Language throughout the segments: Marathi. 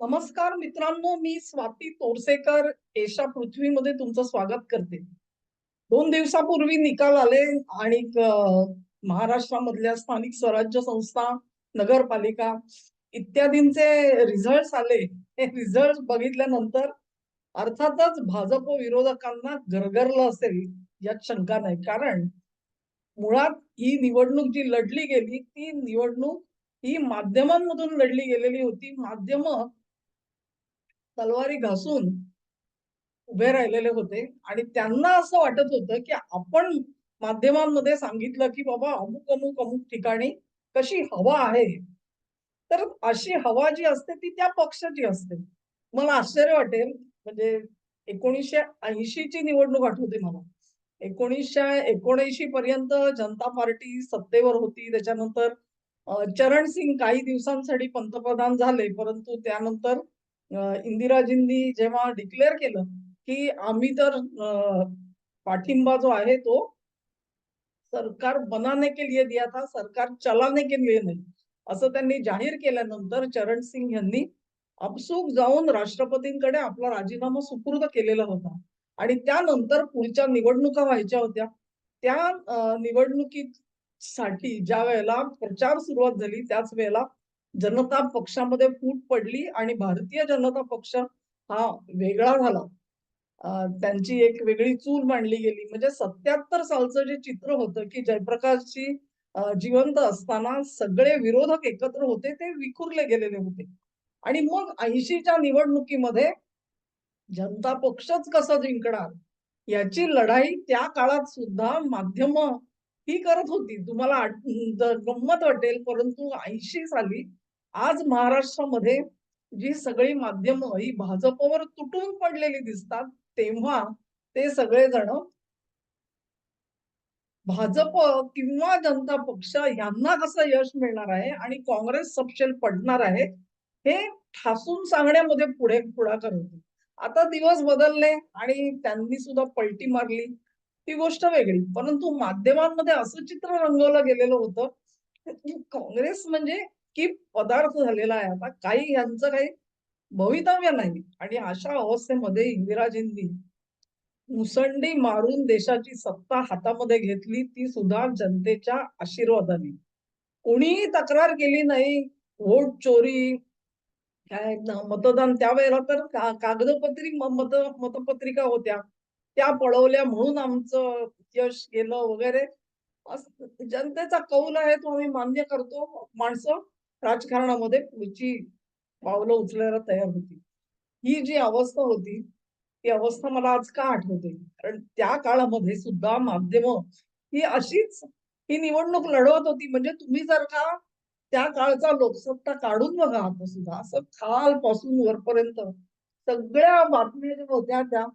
नमस्कार मित्रांनो, मी स्वाती तोरसेकर एशा पृथ्वीमध्ये तुमचं स्वागत करते. 2 दिवसापूर्वी निकाल आले आणि महाराष्ट्रामधल्या स्थानिक स्वराज्य संस्था, नगरपालिका इत्यादींचे रिझल्ट्स आले. हे रिझल्ट बघितल्यानंतर अर्थातच भाजप विरोधकांना गरगरलं असेल यात शंका नाही. कारण मुळात ही निवडणूक जी लढली गेली, ती निवडणूक ही माध्यमांमधून लढली गेलेली होती. माध्यमं तलवारी घासून उभे राहिलेले होते आणि त्यांना असं वाटत होतं, की आपण माध्यमांमध्ये सांगितलं, की बाबा अमुक, अमुक, अमुक ठिकाणी कशी हवा आहे. तर अशी हवा जी असते ती त्या पक्षाची असते. मला आश्चर्य वाटेल म्हणजे 1980 ची निवडणूक आठवते मला. 1979 पर्यंत जनता पार्टी सत्तेवर होती. त्याच्यानंतर चरण सिंग काही दिवसांसाठी पंतप्रधान झाले. परंतु त्यानंतर इंदिराजींनी जेव्हा डिक्लेअर केलं, की आम्ही तर पाठिंबा जो आहे तो सरकार बनाने के लिए दिया था, सरकार चलाने के लिए नहीं. असं त्यांनी जाहीर केल्यानंतर चरण सिंग यांनी आपसूक जाऊन राष्ट्रपतींकडे आपला राजीनामा सुपूर्द केलेला होता. आणि त्यानंतर पुढच्या निवडणुका व्हायच्या होत्या. त्या निवडणुकीसाठी ज्या वेळेला प्रचार सुरुवात झाली, त्याच वेळेला जनता पक्षामध्ये फूट पडली आणि भारतीय जनता पक्ष हा वेगळा झाला. त्यांची एक वेगळी चूल मांडली गेली. म्हणजे 77 सालचं जे चित्र होतं, की जयप्रकाशजी जिवंत असताना सगळे विरोधक एकत्र होते, ते विखुरले गेलेले होते. आणि मग 80च्या निवडणुकीमध्ये जनता पक्षच कसा जिंकणार, याची लढाई त्या काळात सुद्धा माध्यमं ही करत होती. तुम्हाला गंमत वाटेल, परंतु 80 साली आज महाराष्ट्रामध्ये जी सगळी माध्यमं ही भाजपवर तुटून पडलेली दिसतात, तेव्हा ते सगळेजण भाजप किंवा जनता पक्ष यांना कसं यश मिळणार आहे आणि काँग्रेस सपशेल पडणार आहे, हे ठासून सांगण्यामध्ये पुढाकार होते. आता दिवस बदलले आणि त्यांनी सुद्धा पलटी मारली, ती गोष्ट वेगळी. परंतु माध्यमांमध्ये असं चित्र रंगवलं गेलेलं होतं, की काँग्रेस म्हणजे की पदार्थ झालेला आहे. आता काही यांचं काही भवितव्य नाही आणि अशा अवस्थेमध्ये इंदिराजींनी मुसंडी मारून देशाची सत्ता हातामध्ये घेतली, ती सुद्धा जनतेच्या आशीर्वादाने. कोणीही तक्रार केली नाही. व्होट चोरी, काय मतदान त्यावेळेला तर कागदोपत्री मतपत्रिका होत्या. त्या पळवल्या म्हणून आमचं यश गेलं वगैरे. जनतेचा कौल आहे तो आम्ही मान्य करतो. माणसं राजकारणामध्ये पुढची पावलं उचलायला तयार होती. ही जी अवस्था होती, ती अवस्था मला आज का आठवते? कारण त्या काळामध्ये सुद्धा माध्यमं ही अशीच ही निवडणूक लढवत होती. म्हणजे तुम्ही जर का त्या काळचा लोकसत्ता काढून बघा आता सुद्धा असं खालपासून वरपर्यंत सगळ्या बातम्या ज्या होत्या त्या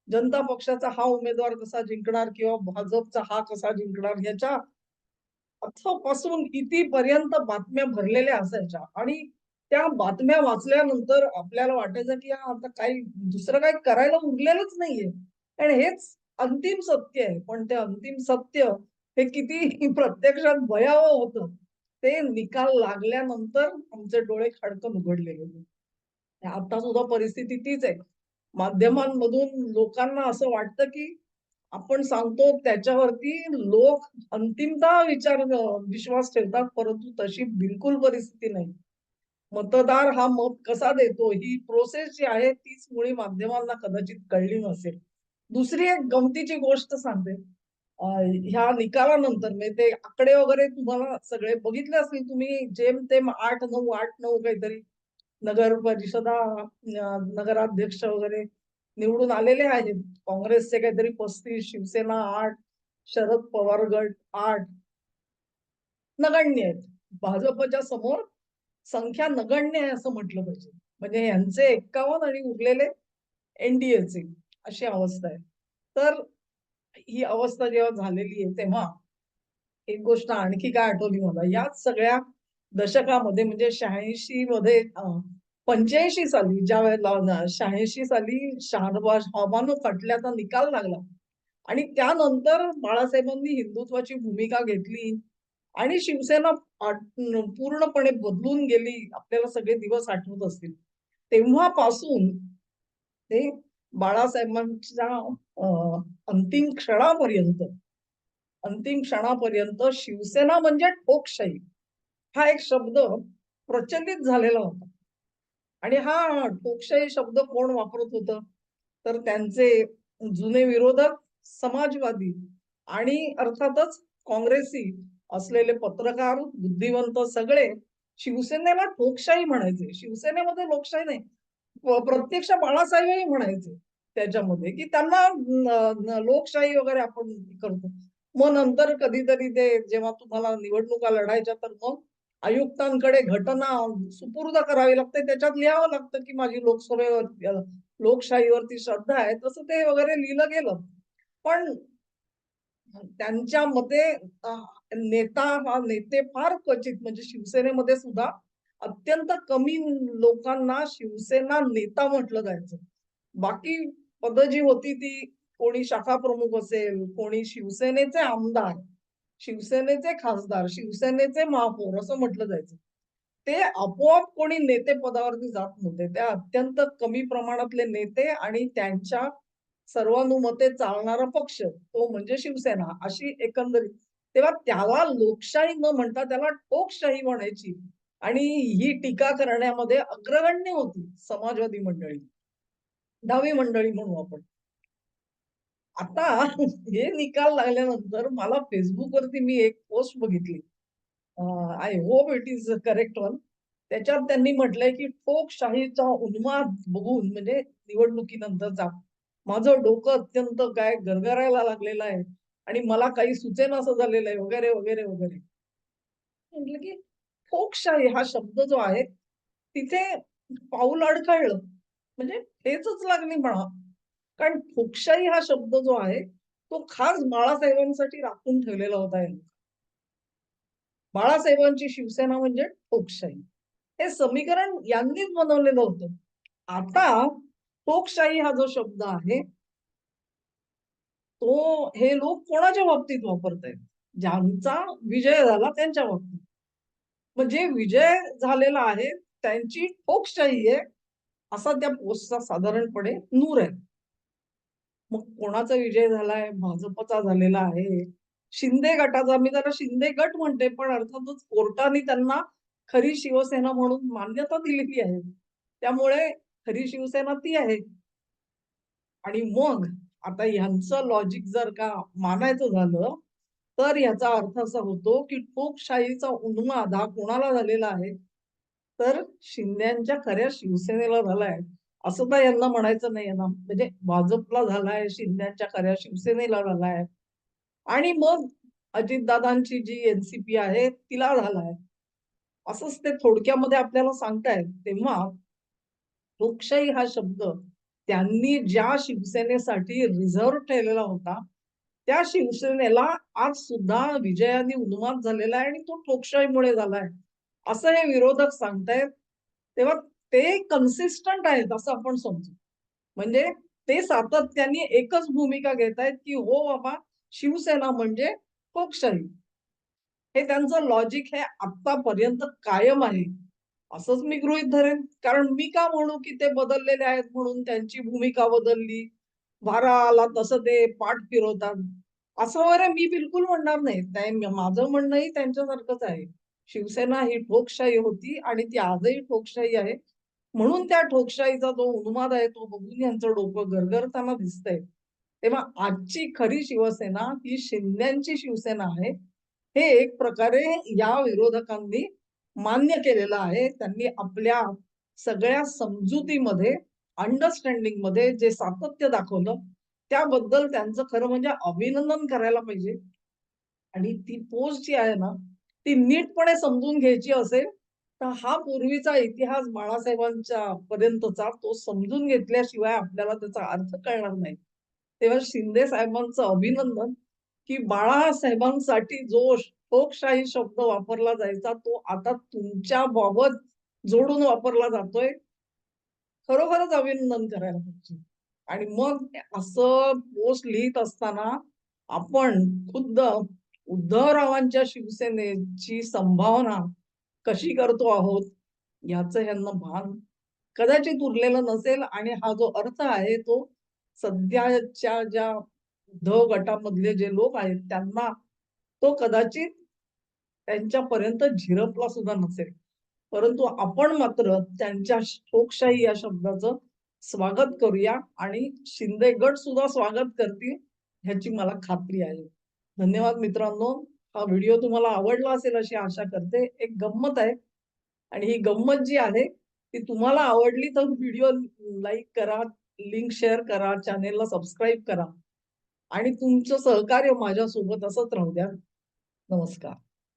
जनता पक्षाचा हा उमेदवार कसा जिंकणार किंवा भाजपचा हा कसा जिंकणार याच्या पासून कितीपर्यंत बातम्या भरलेल्या असायच्या आणि त्या बातम्या वाचल्यानंतर आपल्याला वाटायचं की आता काही दुसरं काही करायला उरलेलंच नाहीये. आणि हेच अंतिम सत्य आहे. पण ते अंतिम सत्य हे किती प्रत्यक्षात भयावह होतं. ते निकाल लागल्यानंतर आमचे डोळे खडकन उघडलेले होते. आता सुद्धा परिस्थिती तीच आहे. माध्यमांमधून लोकांना असं वाटतं की आपण सांगतो त्याच्यावरती लोक अंतिमतः विश्वास ठेवतात, परंतु तशी बिलकुल परिस्थिती नाही. मतदार हा मत कसा देतो ही प्रोसेस जी आहे तीच मुळी माध्यमांना कदाचित कळली नसेल. दुसरी एक गमतीची गोष्ट सांगते. ह्या निकालानंतर म्हणजे ते आकडे वगैरे तुम्हाला सगळे बघितले असतील तुम्ही जेमतेम 8-9, 8-9 काहीतरी नगर परिषदा नगराध्यक्ष वगैरे निवडून आलेले आहेत. काँग्रेसचे काहीतरी 35, शिवसेना 8, शरद पवार गट 8 नगण्य आहेत. भाजपच्या समोर संख्या नगण्य आहे असं म्हटलं पाहिजे. म्हणजे यांचे 51 आणि उरलेले एनडीएचे अशी अवस्था आहे. तर ही अवस्था जेव्हा झालेली आहे तेव्हा एक गोष्ट आणखी काय आठवली मला, याच सगळ्या दशकामध्ये म्हणजे 86 मध्ये 85 साली ज्यावेळेला 86 साली शहानवाज अबानो खटल्याचा निकाल लागला आणि त्यानंतर बाळासाहेबांनी हिंदुत्वाची भूमिका घेतली आणि शिवसेना पूर्णपणे बदलून गेली. आपल्याला सगळे दिवस आठवत असतील. तेव्हापासून ते बाळासाहेबांच्या अंतिम क्षणापर्यंत शिवसेना म्हणजे ठोकशाही हा एक शब्द प्रचलित झालेला होता. आणि हा ठोकशाही शब्द कोण वापरत होतं? तर त्यांचे जुने विरोधक समाजवादी आणि अर्थातच काँग्रेसी असलेले पत्रकार, बुद्धिवंत सगळे शिवसेनेला ठोकशाही म्हणायचे. शिवसेनेमध्ये लोकशाही नाही. प्रत्यक्ष बाळासाहेबही म्हणायचे त्याच्यामध्ये, की त्यांना लोकशाही वगैरे आपण करतो. मग नंतर कधीतरी ते जेव्हा तुम्हाला निवडणुका लढायच्या तर मग आयुक्तांकडे घटना सुपूर्द करावी लागते. त्याच्यात लिहावं लागतं, की माझी लोकशाहीवरती श्रद्धा आहे. तसं ते वगैरे लिहिलं गेलं. पण त्यांच्या मते नेते फार क्वचित म्हणजे शिवसेनेमध्ये सुद्धा अत्यंत कमी लोकांना शिवसेना नेता म्हटलं जायचं. बाकी पदं जी होती ती कोणी शाखा प्रमुख असेल, कोणी शिवसेनेचे आमदार, शिवसेनेचे खासदार, शिवसेनेचे महापौर असं म्हटलं जायचं. ते आपोआप कोणी नेते पदावरती जात नव्हते. त्या अत्यंत कमी प्रमाणातले नेते आणि त्यांच्या सर्वानुमते चालणारा पक्ष तो म्हणजे शिवसेना अशी एकंदरीत. तेव्हा त्याला लोकशाही न म्हणता त्याला ठोकशाही म्हणायची आणि ही टीका करण्यामध्ये अग्रगण्य होती समाजवादी मंडळी, डावी मंडळी म्हणू आपण. आता हे निकाल लागल्यानंतर मला Facebookवरती मी एक पोस्ट बघितली. I hope it is correct one. त्याच्यात त्यांनी म्हटलंय, की ठोकशाहीचा उन्माद बघून म्हणजे निवडणुकीनंतरचा माझं डोकं अत्यंत काय गरगरायला लागलेलं आहे आणि मला काही सुचेनासं झालेलं आहे वगैरे, वगैरे, वगैरे. म्हटलं, की ठोकशाही हा शब्द जो आहे, तिथे पाऊल अडखळलं. म्हणजे ठेचच लागली म्हणा. कारण ठोकशाही हा शब्द जो आहे, तो खास बाळासाहेबांसाठी राखून ठेवलेला होता यांनी. बाळासाहेबांची शिवसेना म्हणजे ठोकशाही. हे समीकरण यांनीच बनवलेलं होतं. आता ठोकशाही हा जो शब्द आहे, तो हे लोक कोणाच्या बाबतीत वापरतायत? ज्यांचा विजय झाला त्यांच्या बाबतीत. म्हणजे विजय झालेला आहे, त्यांची ठोकशाही आहे, असा त्या पोस्टचा साधारणपणे नूर आहे. मग कोणाचा विजय झालाय? भाजपचा झालेला आहे. शिंदे गटाचा मी त्याला शिंदे गट म्हणते, पण अर्थातच कोर्टाने त्यांना खरी शिवसेना म्हणून मान्यता दिलेली आहे. त्यामुळे खरी शिवसेना ती आहे. आणि मग आता ह्यांचं लॉजिक जर का मानायचं झालं, तर याचा अर्थ असा होतो, की ठोकशाहीचा उन्माद हा कोणाला झालेला आहे? तर शिंद्यांच्या खऱ्या शिवसेनेला झालाय. असं तर यांना म्हणायचं नाहीये ना. म्हणजे भाजपला झालाय, शिंद्यांच्या खऱ्या शिवसेनेला झालाय आणि मग अजितदादांची जी एनसीपी आहे तिला झालाय. असंच ते थोडक्यामध्ये आपल्याला सांगतायत. तेव्हा लोकशाही हा शब्द त्यांनी ज्या शिवसेनेसाठी रिझर्व्ह ठेवलेला होता, त्या शिवसेनेला आज सुद्धा विजयाने उन्माद झालेला आहे आणि तो ठोकशाहीमुळे झालाय. असं हे विरोधक सांगतायत. तेव्हा ते कन्सिस्टंट आहेत असं आपण समजू. म्हणजे ते सातत्याने एकच भूमिका घेतायत, की हो बाबा शिवसेना म्हणजे लोकशाही. हे त्यांचं लॉजिक हे आत्तापर्यंत कायम आहे. असंच मी गृहीत धरेन. कारण मी का म्हणू, की ते बदललेले आहेत म्हणून त्यांची भूमिका बदलली. वारा आला तसं ते पाठ फिरवतात. असं वगैरे मी बिलकुल म्हणणार नाही. माझं म्हणणंही त्यांच्यासारखंच आहे. शिवसेना ही ठोकशाही होती आणि ती आजही ठोकशाही आहे. म्हणून त्या ठोकशाहीचा जो उन्माद आहे तो बघून यांचं डोकं गरगरताना दिसतंय. तेव्हा आजची खरी शिवसेना ही शिंद्यांची शिवसेना आहे. हे एक प्रकारे या विरोधकांनी मान्य केलेलं आहे. त्यांनी आपल्या सगळ्या समजुतीमध्ये, अंडरस्टँडिंगमध्ये जे सातत्य दाखवलं, त्याबद्दल त्यांचं खरं म्हणजे अभिनंदन करायला पाहिजे. आणि ती पोस्ट जी आहे ना, ती नीटपणे समजून घ्यायची असेल, तर हा पूर्वीचा इतिहास बाळासाहेबांच्या पर्यंतचा तो समजून घेतल्याशिवाय आपल्याला त्याचा अर्थ कळणार नाही. तेव्हा शिंदे साहेबांचं अभिनंदन, की बाळासाहेबांसाठी जो लोकशाही शब्द वापरला जायचा, तो आता तुमच्या बाबत जोडून वापरला जातोय. खरोखरच अभिनंदन करायला पाहिजे. आणि मग असं पोस्ट लिहित असताना आपण खुद्द उद्धवरावांच्या शिवसेनेची संभावना कशी करतो आहोत याचं ह्यांना भान कदाचित उरलेलं नसेल आणि हा जो अर्थ आहे तो सध्याच्या ज्या ध गटामधले जे लोक आहेत त्यांना तो कदाचित त्यांच्यापर्यंत झिरपला सुद्धा नसेल. परंतु आपण मात्र त्यांच्या लोकशाही या शब्दाचं स्वागत करूया आणि शिंदे गट सुद्धा स्वागत करतील ह्याची मला खात्री आहे. धन्यवाद मित्रांनो. हा व्हिडिओ तुम्हाला आवडला असेल अशी आशा करते. एक गंमत आहे आणि ही गंमत जी आहे ती तुम्हाला आवडली तर व्हिडिओ लाईक करा, लिंक शेअर करा, चॅनेलला सबस्क्राईब करा आणि तुमचं सहकार्य माझ्यासोबत असंच राहू द्या. नमस्कार.